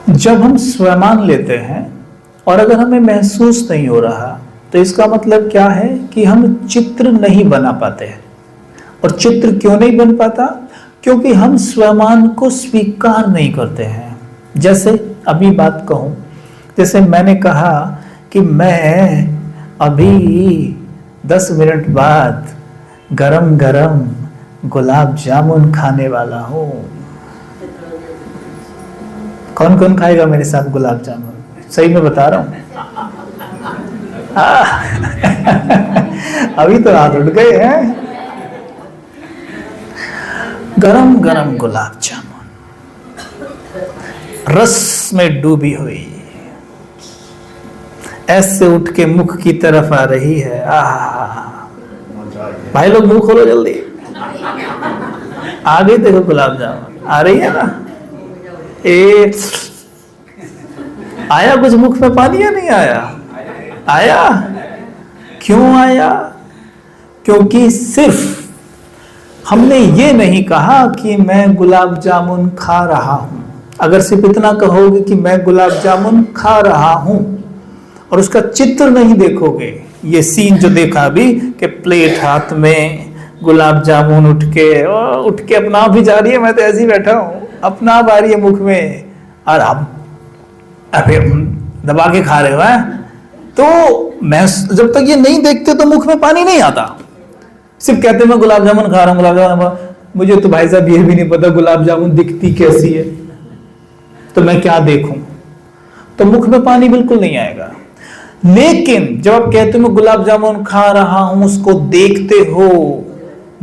जब हम स्वयमान लेते हैं और अगर हमें महसूस नहीं हो रहा तो इसका मतलब क्या है कि हम चित्र नहीं बना पाते हैं। और चित्र क्यों नहीं बन पाता? क्योंकि हम स्वयमान को स्वीकार नहीं करते हैं। जैसे अभी बात कहूं, जैसे मैंने कहा कि मैं अभी 10 मिनट बाद गरम गरम गुलाब जामुन खाने वाला हूं। कौन कौन खाएगा मेरे साथ गुलाब जामुन? सही में बता रहा हूं। अभी तो हाथ उठ गए हैं। गरम गरम गुलाब जामुन रस में डूबी हुई ऐसे उठ के मुख की तरफ आ रही है। भाई लोग मुंह खोलो जल्दी। आगे देखो गुलाब जामुन आ रही है ना। आया कुछ मुख में पानी या नहीं आया? आया। क्यों आया? क्योंकि सिर्फ हमने ये नहीं कहा कि मैं गुलाब जामुन खा रहा हूं। अगर सिर्फ इतना कहोगे कि मैं गुलाब जामुन खा रहा हूं और उसका चित्र नहीं देखोगे, ये सीन जो देखा अभी कि प्लेट हाथ में गुलाब जामुन उठ के अपना आप ही जा रही है, मैं तो ऐसे ही बैठा हूं, अपना आप आ रही है मुख में और आप अबे दबा के खा रहे हो है? तो मैं जब तक ये नहीं देखते तो मुख में पानी नहीं आता। सिर्फ कहते मैं गुलाब जामुन खा रहा हूं, गुलाब जामुन। मुझे तो भाई साहब ये भी नहीं पता गुलाब जामुन दिखती कैसी है, तो मैं क्या देखूं? तो मुख में पानी बिल्कुल नहीं आएगा। लेकिन जब आप कहते हो मैं गुलाब जामुन खा रहा हूं, उसको देखते हो,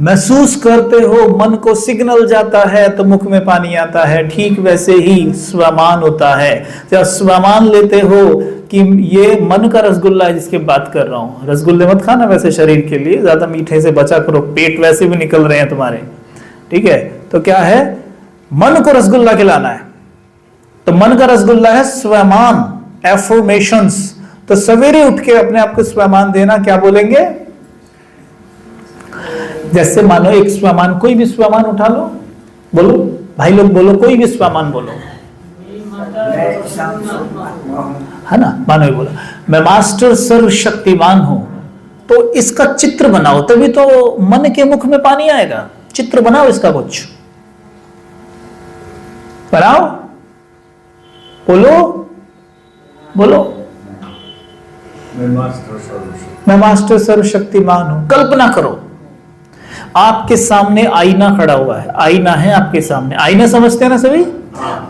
महसूस करते हो, मन को सिग्नल जाता है तो मुख में पानी आता है। ठीक वैसे ही स्वयमान होता है। जब स्वयमान लेते हो कि ये मन का रसगुल्ला है जिसकी बात कर रहा हूं, रसगुल्ले मत खाना वैसे शरीर के लिए, ज्यादा मीठे से बचा करो, पेट वैसे भी निकल रहे हैं तुम्हारे, ठीक है? तो क्या है, मन को रसगुल्ला खिलाना है। तो मन का रसगुल्ला है स्वयमान, एफर्मेशंस। तो सवेरे उठ के अपने आप को स्वयमान देना। क्या बोलेंगे? जैसे मानो एक स्वयमान, कोई भी स्वयमान उठा लो, बोलो भाई लोग, बोलो कोई भी स्वयमान बोलो, है ना? मानो बोलो मैं मास्टर सर्वशक्तिमान हूं। तो इसका चित्र बनाओ, तभी तो मन के मुख में पानी आएगा। चित्र बनाओ इसका, कुछ बनाओ, बोलो बोलो मैं मास्टर सर्वशक्तिमान हूं। कल्पना करो आपके सामने आईना खड़ा हुआ है। आईना है आपके सामने, आईना समझते हैं ना सभी?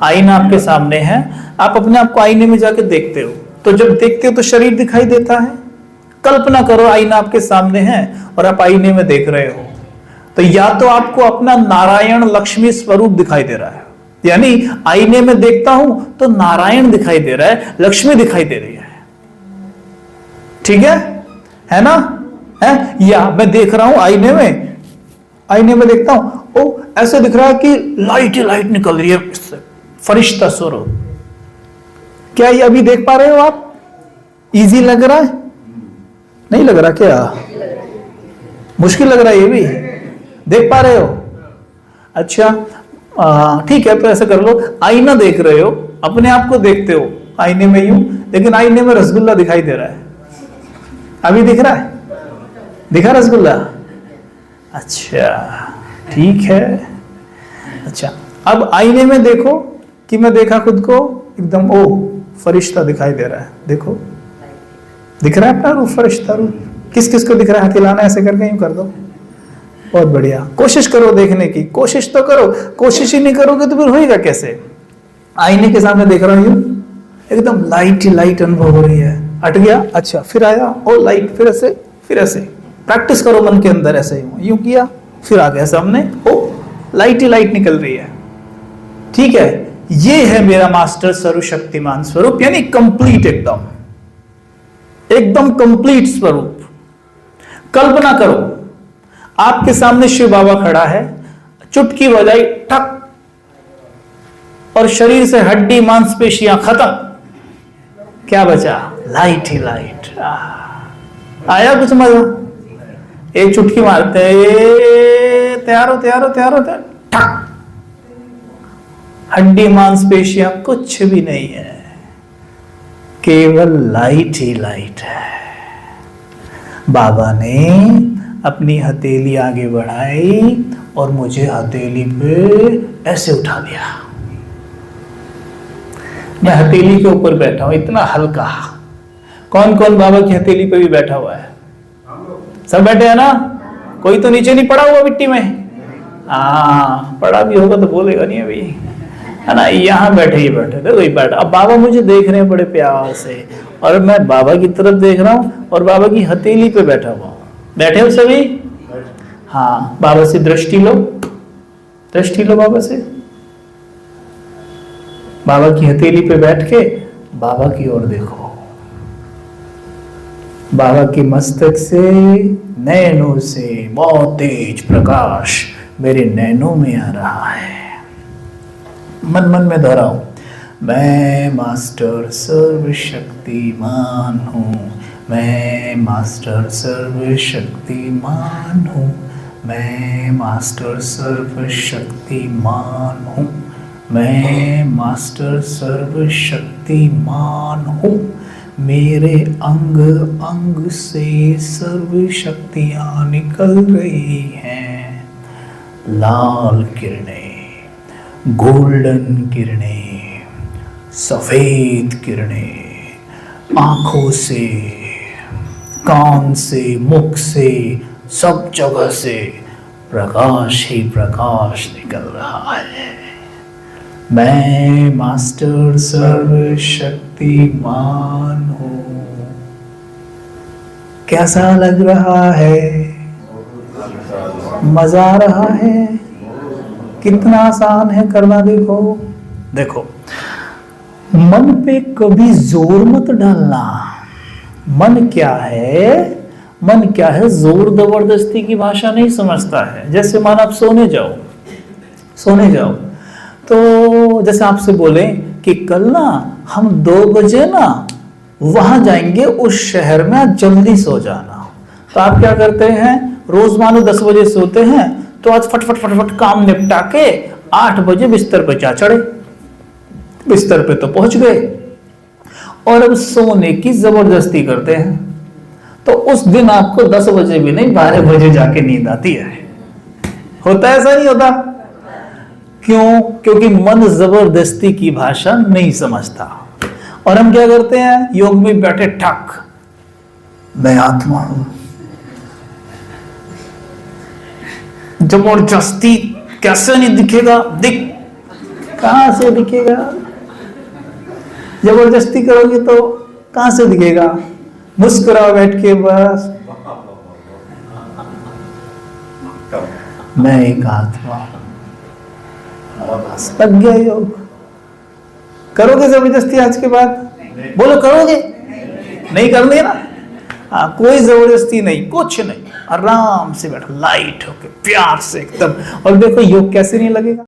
आईना आपके सामने है, आप अपने आप को आईने में जाके देखते हो। तो जब देखते हो तो शरीर दिखाई देता है। कल्पना करो आईना आपके सामने है और आप आईने में देख रहे हो, तो या तो आपको अपना नारायण लक्ष्मी स्वरूप दिखाई दे रहा है, यानी आईने में देखता हूं तो नारायण दिखाई दे रहा है, लक्ष्मी दिखाई दे रही है, ठीक है ना? है? या मैं देख रहा हूं आईने में देखता हूं, ओ ऐसे दिख रहा है कि लाइट ही लाइट निकल रही है, फरिश्ता स्वरूप। क्या ये अभी देख पा रहे हो आप? इजी लग रहा है? नहीं लग रहा क्या? मुश्किल लग रहा है? ये भी देख पा रहे हो? अच्छा ठीक है, तो ऐसा कर लो, आईना देख रहे हो, अपने आप को देखते हो आईने में यूं, लेकिन आईने में रसगुल्ला दिखाई दे रहा है। अभी दिख रहा है? दिखा रसगुल्ला? अच्छा ठीक है। अच्छा अब आईने में देखो कि मैं देखा खुद को, एकदम ओ फरिश्ता दिखाई दे रहा है। देखो दिख रहा है अपना रूप, फरिश्ता रूप। किस किस को दिख रहा है? हिलाना ऐसे करके यूं कर दो, बहुत बढ़िया। कोशिश करो देखने की, कोशिश तो करो। कोशिश ही नहीं करोगे तो फिर होएगा कैसे? आईने के सामने देख रहा हूं यूं, एकदम लाइट ही लाइट अनुभव हो रही है। हट गया, अच्छा फिर आया, ओ लाइट, फिर ऐसे, फिर ऐसे। प्रैक्टिस करो मन के अंदर, ऐसे यूं किया, फिर आ गया सामने, ओ लाइट ही लाइट निकल रही है, ठीक है? ये है मेरा मास्टर सर्वशक्तिमान स्वरूप, यानी कंप्लीट, एकदम कंप्लीट स्वरूप। कल्पना करो आपके सामने शिव बाबा खड़ा है, चुटकी बजाई, ठक, और शरीर से हड्डी मांसपेशियां खत्म, क्या बचा? लाइट ही लाइट। आया कुछ मजा? एक चुटकी मारते, तैयार हो, ठक, हड्डी मांसपेशियां कुछ भी नहीं है, केवल लाइट ही लाइट है। बाबा ने अपनी हथेली आगे बढ़ाई और मुझे हथेली पे ऐसे उठा लिया। मैं हथेली के ऊपर बैठा हूं, इतना हल्का। कौन कौन बाबा की हथेली पे भी बैठा हुआ है? सब बैठे हैं ना? कोई तो नीचे नहीं पड़ा हुआ मिट्टी में? हाँ, पड़ा भी होगा तो बोलेगा नहीं अभी, है ना? यहाँ बैठे ही बैठे थे, वही बैठा। अब बाबा मुझे देख रहे हैं बड़े प्यार से, और मैं बाबा की तरफ देख रहा हूँ और बाबा की हथेली पे बैठा हुआ हूँ। बैठे हो सभी? हाँ, बाबा से दृष्टि लो, दृष्टि लो बाबा से। बाबा की हथेली पे बैठ के बाबा की ओर देखो। बाबा के मस्तक से, नैनों से बहुत तेज प्रकाश मेरे नैनों में आ रहा है। मन मन में दोहराओ, मैं मास्टर सर्वशक्तिमान हूँ, मैं मास्टर सर्वशक्तिमान हूँ, मैं मास्टर सर्वशक्तिमान हूँ, मैं मास्टर सर्वशक्तिमान हूँ। मेरे अंग अंग से सर्व शक्तियाँ निकल रही हैं। लाल किरणें, गोल्डन किरणें, सफेद किरणें, आंखों से, कान से, मुख से, सब जगह से प्रकाश ही प्रकाश निकल रहा है। मैं मास्टर सर्वशक्तिमान हूँ। कैसा लग रहा है? मजा आ रहा है? कितना आसान है करना। देखो देखो, मन पे कभी जोर मत डालना। मन क्या है? मन क्या है? जोर जबरदस्ती की भाषा नहीं समझता है। जैसे मान आप सोने जाओ, सोने जाओ, तो जैसे आपसे बोले कि कल ना हम 2 बजे ना वहां जाएंगे उस शहर में, आज जल्दी सो जाना। तो आप क्या करते हैं? रोज मानो 10 बजे सोते हैं, तो आज फटफट फटफट काम निपटा के 8 बजे बिस्तर पे जा चढ़े। बिस्तर पे तो पहुंच गए और अब सोने की जबरदस्ती करते हैं। तो उस दिन आपको 10 बजे भी नहीं, 12 बजे जाके नींद आती है। होता है ऐसा? नहीं होता? क्यों? क्योंकि मन जबरदस्ती की भाषा नहीं समझता। और हम क्या करते हैं? योग में बैठे ठक, मैं आत्मा हूं। जबरदस्ती कैसे नहीं दिखेगा? दिख, कहां से दिखेगा? जबरदस्ती करोगे तो कहां से दिखेगा? मुस्कुराओ बैठ के बस, मैं एक आत्मा हूं। बस लग गया योग। करोगे जबरदस्ती आज के बाद? बोलो करोगे? नहीं करनी है ना? हाँ, कोई जबरदस्ती नहीं, कुछ नहीं, आराम से बैठो, लाइट होके, प्यार से एकदम। और देखो योग कैसे नहीं लगेगा।